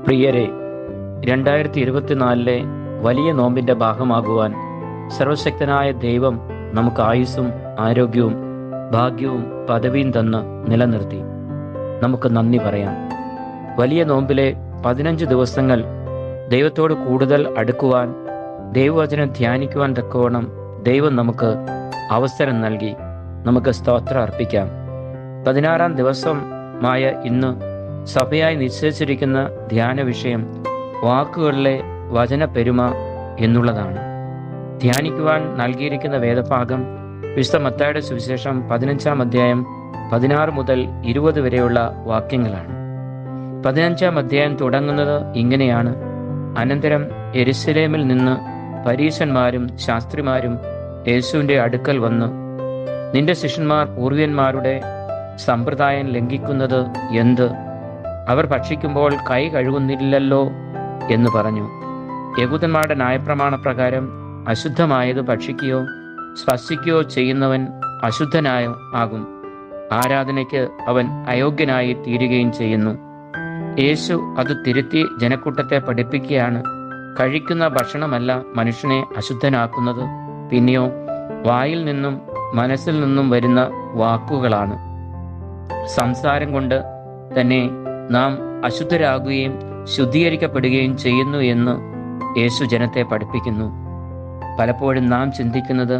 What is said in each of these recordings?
പ്രിയരെ, 2024 വലിയ നോമ്പിൻ്റെ ഭാഗമാകുവാൻ സർവശക്തനായ ദൈവം നമുക്ക് ആയുസ്സും ആരോഗ്യവും ഭാഗ്യവും പദവിയും തന്ന് നിലനിർത്തി. നമുക്ക് നന്ദി പറയാം. വലിയ നോമ്പിലെ 15 ദിവസങ്ങൾ ദൈവത്തോട് കൂടുതൽ അടുക്കുവാൻ, ദൈവവചനം ധ്യാനിക്കുവാൻ തക്കവണ്ണം ദൈവം നമുക്ക് അവസരം നൽകി. നമുക്ക് സ്തോത്രം അർപ്പിക്കാം. 16-ാം ദിവസമായ ഇന്ന് സഭയായി നിശ്ചയിച്ചിരിക്കുന്ന ധ്യാന വിഷയം വാക്കുകളിലെ വചന പെരുമ എന്നുള്ളതാണ്. ധ്യാനിക്കുവാൻ നൽകിയിരിക്കുന്ന വേദഭാഗം വിശുദ്ധ മത്തായിയുടെ സുവിശേഷം 15-ാം അധ്യായം 16 മുതൽ 20 വരെയുള്ള വാക്യങ്ങളാണ്. 15-ാം അധ്യായം തുടങ്ങുന്നത് ഇങ്ങനെയാണ്: അനന്തരം യെരുശലേമിൽ നിന്ന് പരീശന്മാരും ശാസ്ത്രിമാരും യേശുവിൻ്റെ അടുക്കൽ വന്ന്, നിന്റെ ശിഷ്യന്മാർ പൂർവ്വന്മാരുടെ സമ്പ്രദായം ലംഘിക്കുന്നത് എന്ത്? അവർ ഭക്ഷിക്കുമ്പോൾ കൈ കഴുകുന്നില്ലല്ലോ എന്ന് പറഞ്ഞു. യഹൂദന്മാരുടെ ന്യായപ്രമാണപ്രകാരം അശുദ്ധമായത് ഭക്ഷിക്കുകയോ സ്പർശിക്കുകയോ ചെയ്യുന്നവൻ അശുദ്ധനായോ ആകും. ആരാധനയ്ക്ക് അവൻ അയോഗ്യനായി തീരുകയും ചെയ്യുന്നു. യേശു അത് തിരുത്തി ജനക്കൂട്ടത്തെ പഠിപ്പിക്കുകയാണ്. കഴിക്കുന്ന ഭക്ഷണമല്ല മനുഷ്യനെ അശുദ്ധനാക്കുന്നത്, പിന്നെയോ വായിൽ നിന്നും മനസ്സിൽ നിന്നും വരുന്ന വാക്കുകളാണ്. സംസാരം കൊണ്ട് തന്നെ നാം അശുദ്ധരാകുകയും ശുദ്ധീകരിക്കപ്പെടുകയും ചെയ്യുന്നു എന്ന് യേശു ജനത്തെ പഠിപ്പിക്കുന്നു. പലപ്പോഴും നാം ചിന്തിക്കുന്നത്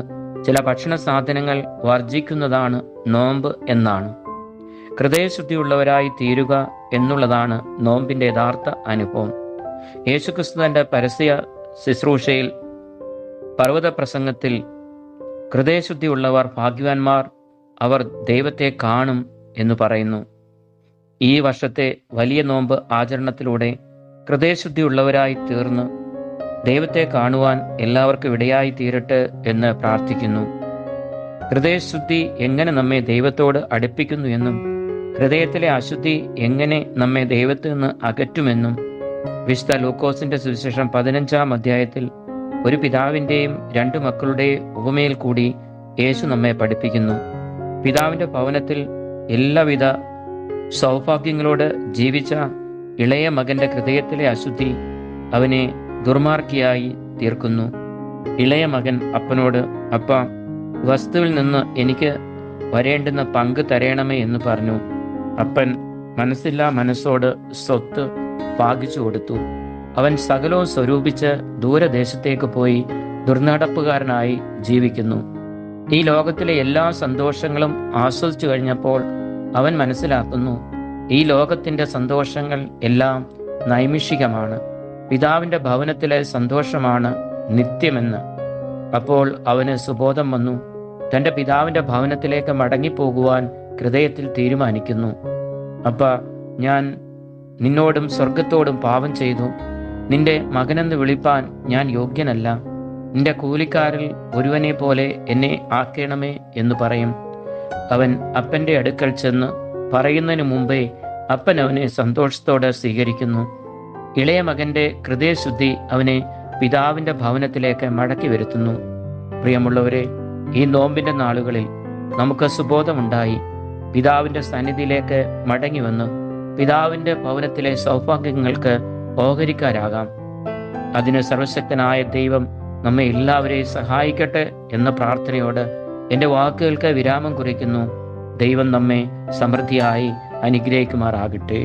ചില ഭക്ഷണ സാധനങ്ങൾ വർജിക്കുന്നതാണ് നോമ്പ് എന്നാണ്. ഹൃദയശുദ്ധിയുള്ളവരായി തീരുക എന്നുള്ളതാണ് നോമ്പിൻ്റെ യഥാർത്ഥ അനുഭവം. യേശുക്രിസ്തു തൻ്റെ പരസ്യ ശുശ്രൂഷയിൽ പർവ്വത പ്രസംഗത്തിൽ ഹൃദയശുദ്ധിയുള്ളവർ ഭാഗ്യവാന്മാർ, അവർ ദൈവത്തെ കാണും എന്ന് പറയുന്നു. ഈ വർഷത്തെ വലിയ നോമ്പ് ആചരണത്തിലൂടെ ഹൃദയശുദ്ധിയുള്ളവരായി തീർന്ന് ദൈവത്തെ കാണുവാൻ എല്ലാവർക്കും ഇടയായി തീരട്ടെ എന്ന് പ്രാർത്ഥിക്കുന്നു. ഹൃദയശുദ്ധി എങ്ങനെ നമ്മെ ദൈവത്തോട് അടുപ്പിക്കുന്നു എന്നും ഹൃദയത്തിലെ അശുദ്ധി എങ്ങനെ നമ്മെ ദൈവത്തിൽ നിന്ന് അകറ്റുമെന്നും വിശുദ്ധ ലൂക്കോസിന്റെ സുവിശേഷം 15-ാം അധ്യായത്തിൽ ഒരു പിതാവിൻ്റെയും 2 മക്കളുടെയും ഉപമയിൽ കൂടി യേശു നമ്മെ പഠിപ്പിക്കുന്നു. പിതാവിൻ്റെ ഭവനത്തിൽ എല്ലാവിധ സൗഭാഗ്യങ്ങളോട് ജീവിച്ച ഇളയ മകന്റെ ഹൃദയത്തിലെ അശുദ്ധി അവനെ ദുർമാർഗിയായി തീർക്കുന്നു. ഇളയ മകൻ അപ്പനോട്, അപ്പ, വസ്തുവിൽ നിന്ന് എനിക്ക് വരേണ്ടുന്ന പങ്ക് തരയണമേ എന്ന് പറഞ്ഞു. അപ്പൻ മനസ്സില്ലാ മനസ്സോട് സ്വത്ത് ഭാഗിച്ചു കൊടുത്തു. അവൻ സകലവും സ്വരൂപിച്ച് ദൂരദേശത്തേക്ക് പോയി ദുർനടപ്പുകാരനായി ജീവിക്കുന്നു. ഈ ലോകത്തിലെ എല്ലാ സന്തോഷങ്ങളും ആസ്വദിച്ചു കഴിഞ്ഞപ്പോൾ അവൻ മനസ്സിലാക്കുന്നു, ഈ ലോകത്തിൻ്റെ സന്തോഷങ്ങൾ എല്ലാം നൈമിഷികമാണ്, പിതാവിൻ്റെ ഭവനത്തിലെ സന്തോഷമാണ് നിത്യമെന്ന്. അപ്പോൾ അവന് സുബോധം വന്നു. തൻ്റെ പിതാവിൻ്റെ ഭവനത്തിലേക്ക് മടങ്ങിപ്പോകുവാൻ ഹൃദയത്തിൽ തീരുമാനിക്കുന്നു. അപ്പ, ഞാൻ നിന്നോടും സ്വർഗത്തോടും പാപം ചെയ്തു. നിന്റെ മകനെന്ന് വിളിപ്പാൻ ഞാൻ യോഗ്യനല്ല. നിന്റെ കൂലിക്കാരിൽ ഒരുവനെ പോലെ എന്നെ ആക്കണമേ എന്ന് പറയും. അവൻ അപ്പൻ്റെ അടുക്കൽ ചെന്ന് പറയുന്നതിന് മുമ്പേ അപ്പൻ അവനെ സന്തോഷത്തോടെ സ്വീകരിക്കുന്നു. ഇളയ മകന്റെ ഹൃദയശുദ്ധി അവനെ പിതാവിൻ്റെ ഭവനത്തിലേക്ക് മടക്കി വരുത്തുന്നു. പ്രിയമുള്ളവരെ, ഈ നോമ്പിൻ്റെ നാളുകളിൽ നമുക്ക് സുബോധമുണ്ടായി പിതാവിൻ്റെ സന്നിധിയിലേക്ക് മടങ്ങി വന്ന് പിതാവിൻ്റെ ഭവനത്തിലെ സൗഭാഗ്യങ്ങൾക്ക് ഓഹരിക്കാരാകാം. അതിന് സർവശക്തനായ ദൈവം നമ്മെ എല്ലാവരെയും സഹായിക്കട്ടെ എന്ന പ്രാർത്ഥനയോട് എൻ്റെ വാക്കുകൾക്ക് വിരാമം കുറിക്കുന്നു. ദൈവം നമ്മെ സമൃദ്ധിയായി അനുഗ്രഹിക്കുമാറാകട്ടെ.